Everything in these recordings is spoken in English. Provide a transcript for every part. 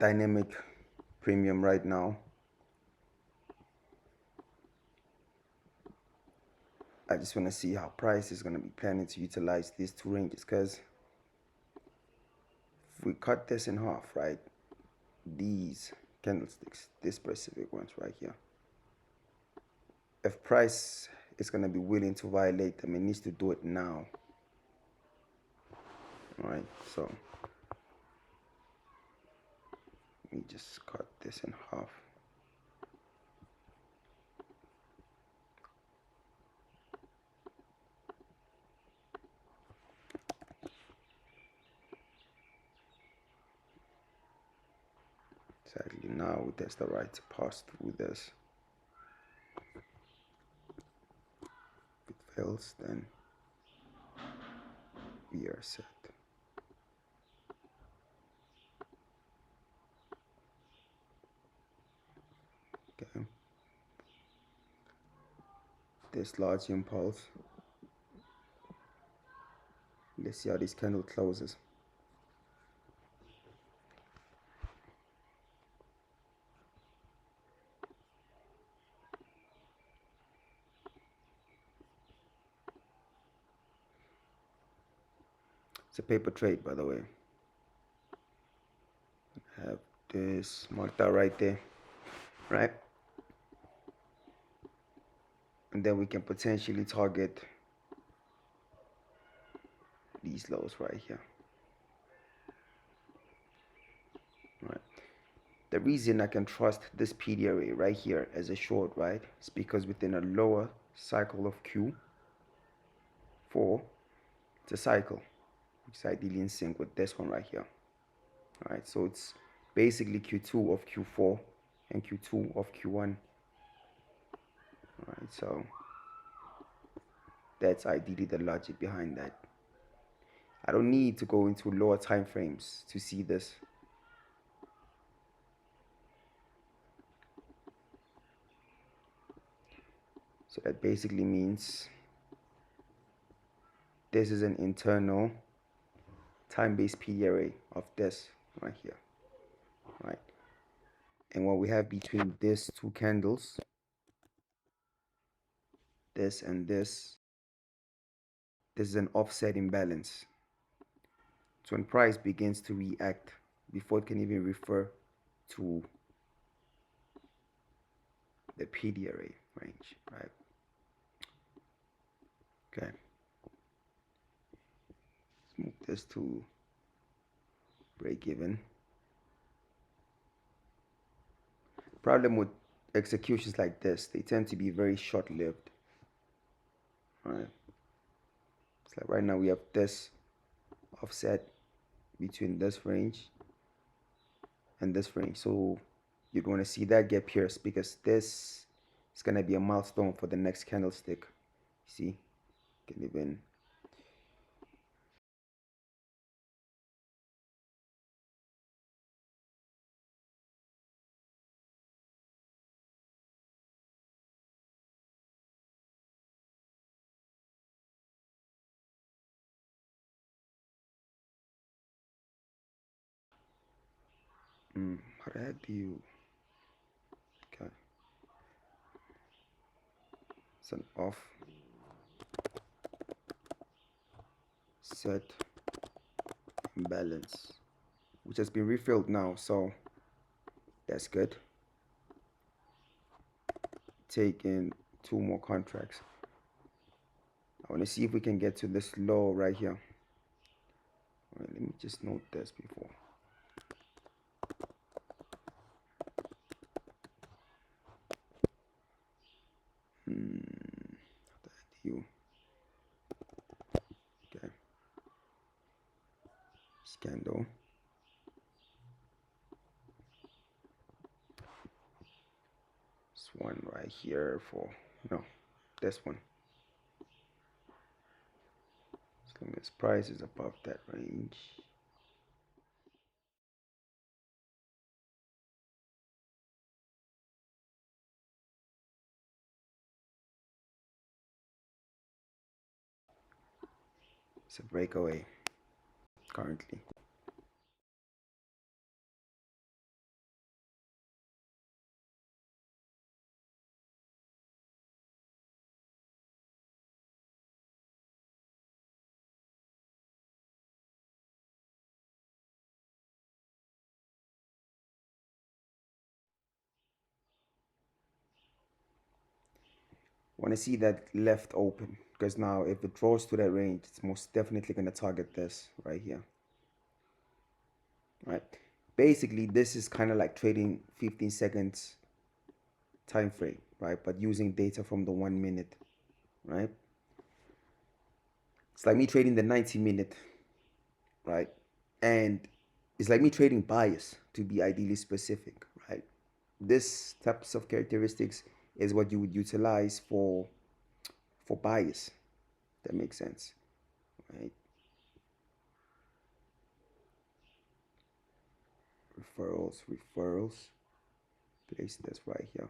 dynamic premium right now. I just want to see how price is going to be planning to utilize these two ranges, because if we cut this in half, right, these candlesticks, these specific ones right here, if price is going to be willing to violate them, it needs to do it now. All right, so let me just cut this in half. Exactly, now there's the right to pass through this. If it fails, then we are set. Okay, this large impulse, let's see how this candle closes. It's a paper trade, by the way. Have this marked out right there, right? And then we can potentially target these lows right here. Right. The reason I can trust this PDRA right here as a short, right, is because within a lower cycle of Q4, it's a cycle, which is ideally in sync with this one right here. All right, so it's basically Q2 of Q4 and Q2 of Q1. All right, so that's ideally the logic behind that. I don't need to go into lower time frames to see this. So that basically means this is an internal time-based PDRA of this right here, right? And what we have between these two candles, this and this is an offset imbalance. So when price begins to react before it can even refer to the PDRA range, right? Okay. Let's move this to break even. Problem with executions like this, they tend to be very short-lived. Right? It's like right now we have this offset between this range and this range, so you're going to see that get pierced because this is going to be a milestone for the next candlestick. See, you can even how the heck do you, okay, it's an offset imbalance, which has been refilled now, so that's good. Take in 2 more contracts. I want to see if we can get to this low right here. All right, let me just note this before. You. Okay. Scandal. This one right here for, no, this one. As long as price is above that range. It's a breakaway currently. want to see that left open, because now if it draws to that range, it's most definitely going to target this right here. Right, basically this is kind of like trading 15 seconds time frame, right, but using data from the 1 minute. Right, it's like me trading the 90-minute, right, and it's like me trading bias, to be ideally specific. Right, this types of characteristics is what you would utilize for bias. That makes sense. Right, referrals, place this right here.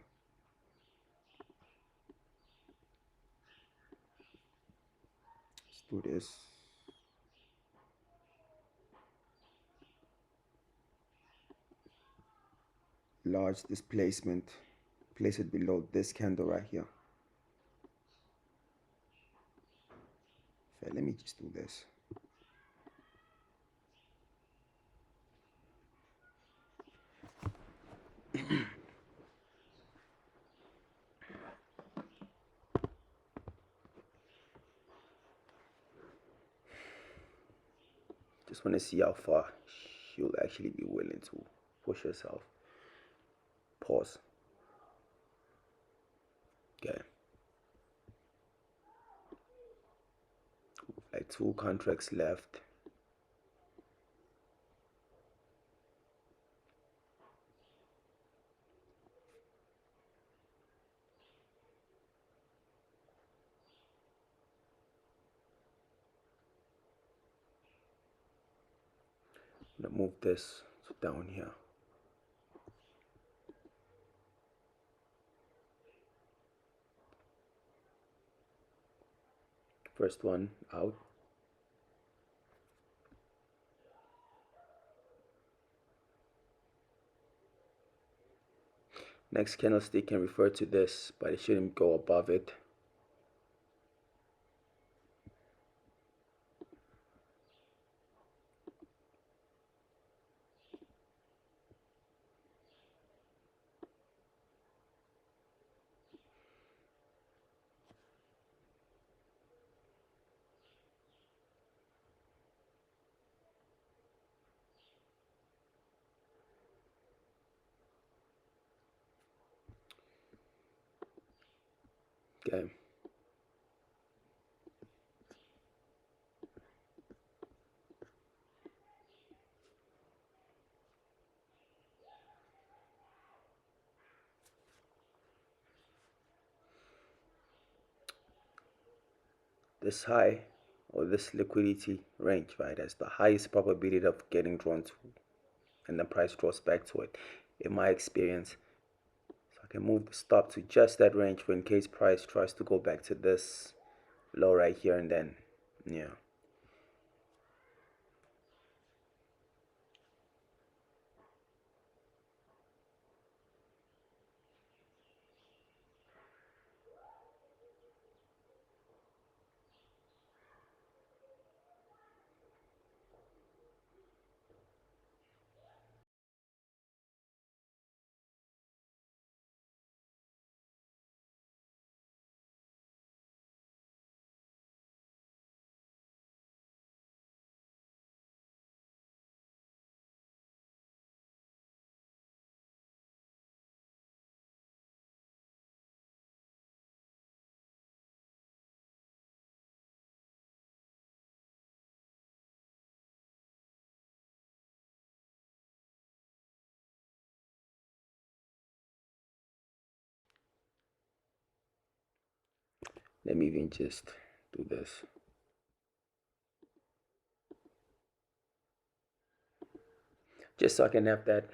Let's do this. Large displacement, place it below this candle right here. Okay, let me just do this. Just want to see how far she'll actually be willing to push herself. Pause. Okay. Like 2 contracts left. I'm gonna move this down here. First one out. Next candlestick can refer to this, but it shouldn't go above it. Okay. This high, or this liquidity range, right, has the highest probability of getting drawn to, and the price draws back to it, in my experience. So I can move the stop to just that range for in case price tries to go back to this low right here, and then, yeah. Let me even just do this. Just so I can have that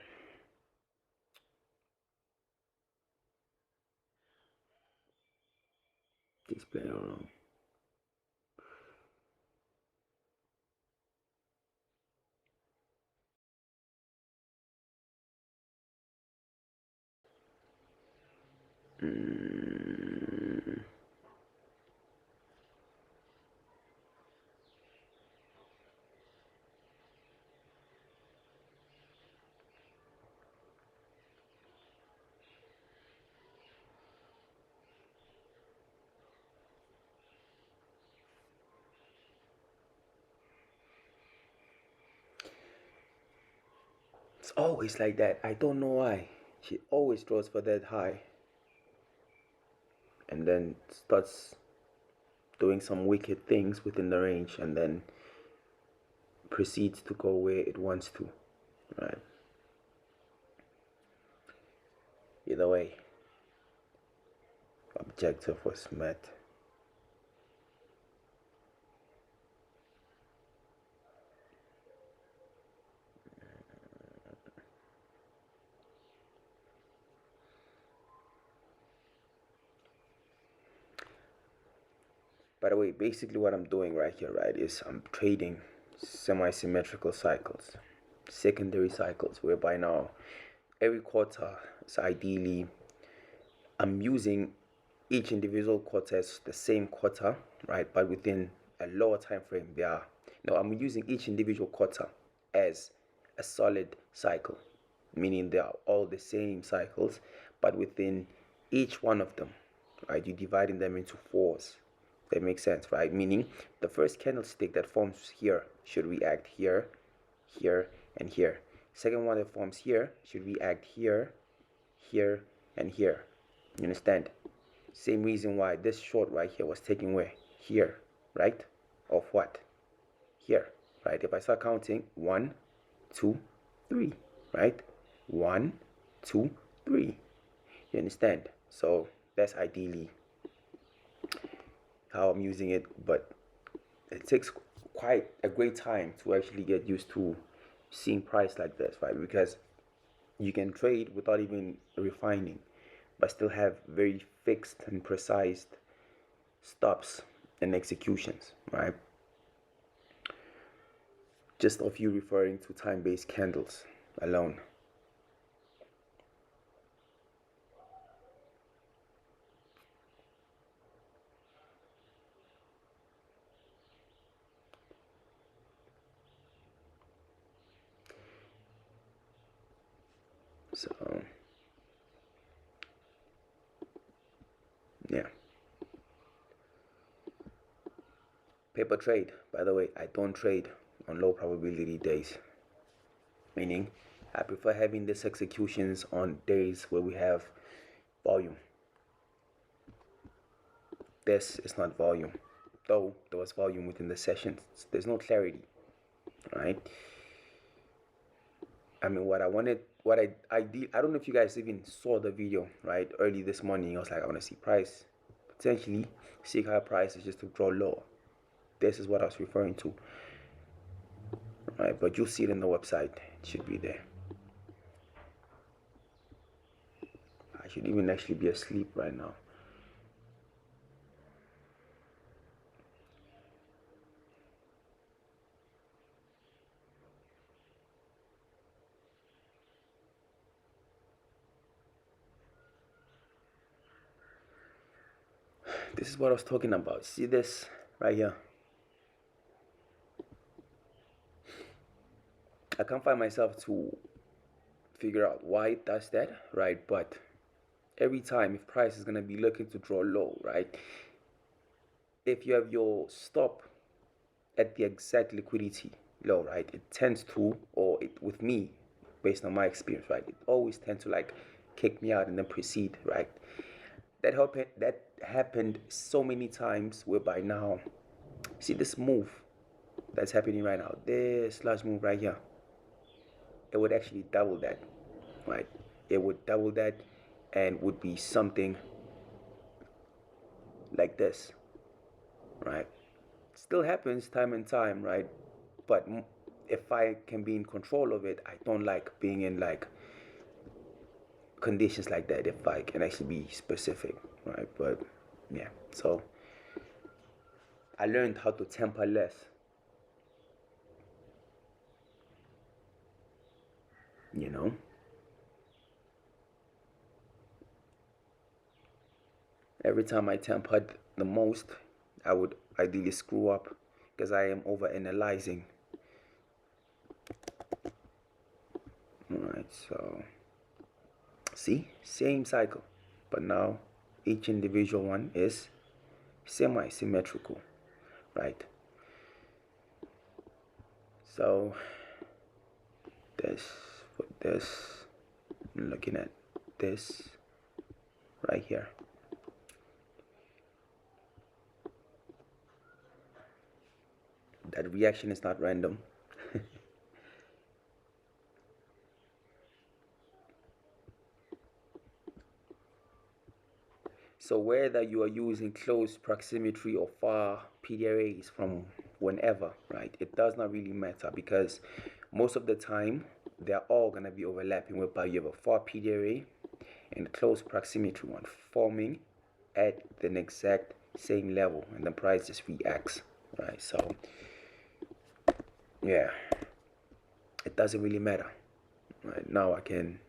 display. I don't know. It's always like that. I don't know why. She always draws for that high and then starts doing some wicked things within the range and then proceeds to go where it wants to, right? Either way, objective was met. By the way, basically what I'm doing right here, right, is I'm trading semi-symmetrical cycles, secondary cycles, whereby now every quarter is ideally, I'm using each individual quarter as the same quarter, right, but within a lower time frame. I'm using each individual quarter as a solid cycle, meaning they are all the same cycles, but within each one of them, right, you're dividing them into fours. That makes sense, right? Meaning the first candlestick that forms here should react here, here, and here. Second one that forms here should react here, here, and here. You understand? Same reason why this short right here was taken where? Here, right? Of what? Here, right? If I start counting, 1, 2, 3, right? 1, 2, 3. You understand? So that's ideally how I'm using it, but it takes quite a great time to actually get used to seeing price like this, right? Because you can trade without even refining, but still have very fixed and precise stops and executions, right? Just of you referring to time-based candles alone. So yeah, paper trade, by the way, I don't trade on low probability days, meaning I prefer having these executions on days where we have volume. This is not volume, though there was volume within the sessions. There's no clarity, right? I mean, what I wanted, what I did, I don't know if you guys even saw the video, right? Early this morning, I was like, I want to see price, potentially seek higher prices just to draw low. This is what I was referring to, right? But you'll see it in the website. It should be there. I should even actually be asleep right now. This is what I was talking about. See this right here? I can't find myself to figure out why it does that, right? But every time, if price is going to be looking to draw low, right? If you have your stop at the exact liquidity low, right, it tends to, or it, with me, based on my experience, right, it always tends to like kick me out and then proceed, right? That happened so many times whereby now, see this move that's happening right now, this large move right here, it would actually double that, right? It would double that and would be something like this, right? Still happens time and time, right? But if I can be in control of it, I don't like being in like conditions like that if I can actually be specific, right? But yeah, so I learned how to temper less. You know, every time I tempered the most, I would ideally screw up because I am over analyzing. Alright, so see, same cycle, but now each individual one is semi-symmetrical, right? So that's what this, I'm looking at this right here. That reaction is not random. So whether you are using close proximity or far PDRAs from whenever, right, it does not really matter, because most of the time they're all going to be overlapping, whereby you have a far PDRA and a close proximity one forming at the exact same level, and the price just reacts, right? So yeah, it doesn't really matter. Right now I can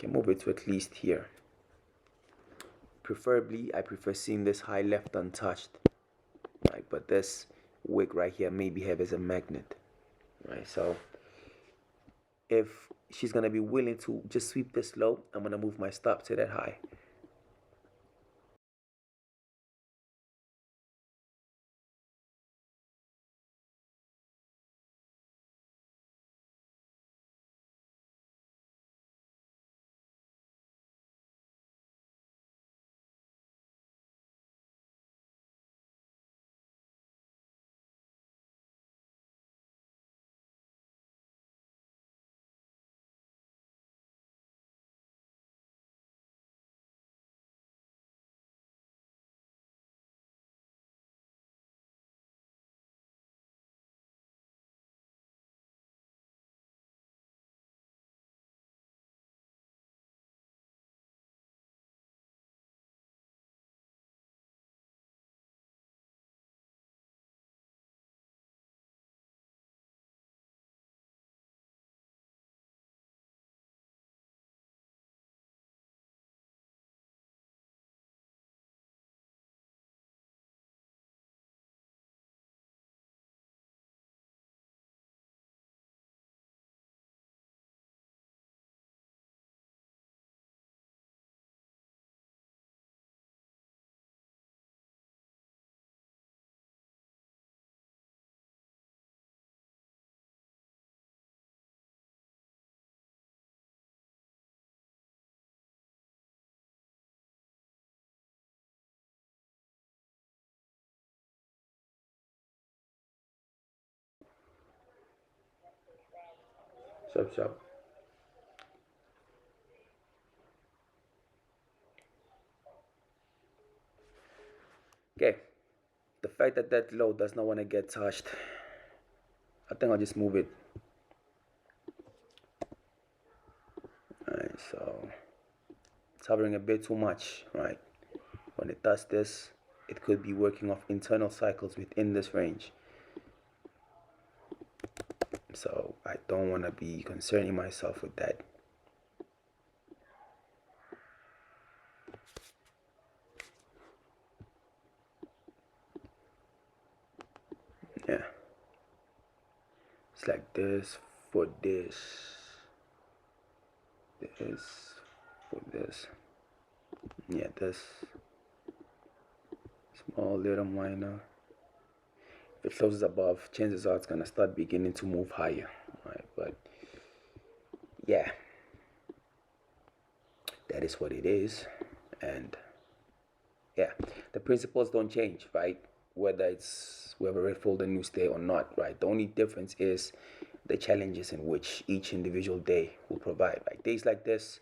move it to at least here. Preferably, I prefer seeing this high left untouched, right? But this wick right here may behave as a magnet, right? So if she's gonna be willing to just sweep this low, I'm gonna move my stop to that high. Sharp. Okay, the fact that that low does not want to get touched, I think I'll just move it. Alright, so it's hovering a bit too much, right? When it does this, it could be working off internal cycles within this range. So I don't want to be concerning myself with that. Yeah, it's like this for this, this for this. Yeah, this small little minor. If it closes above, chances are it's gonna start beginning to move higher, right? But yeah, that is what it is. And yeah, the principles don't change, right? Whether it's we have a red folder news day or not, right? The only difference is the challenges in which each individual day will provide. Right? Days like this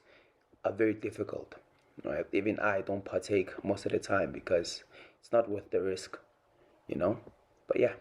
are very difficult, right? Even I don't partake most of the time because it's not worth the risk, you know. But yeah,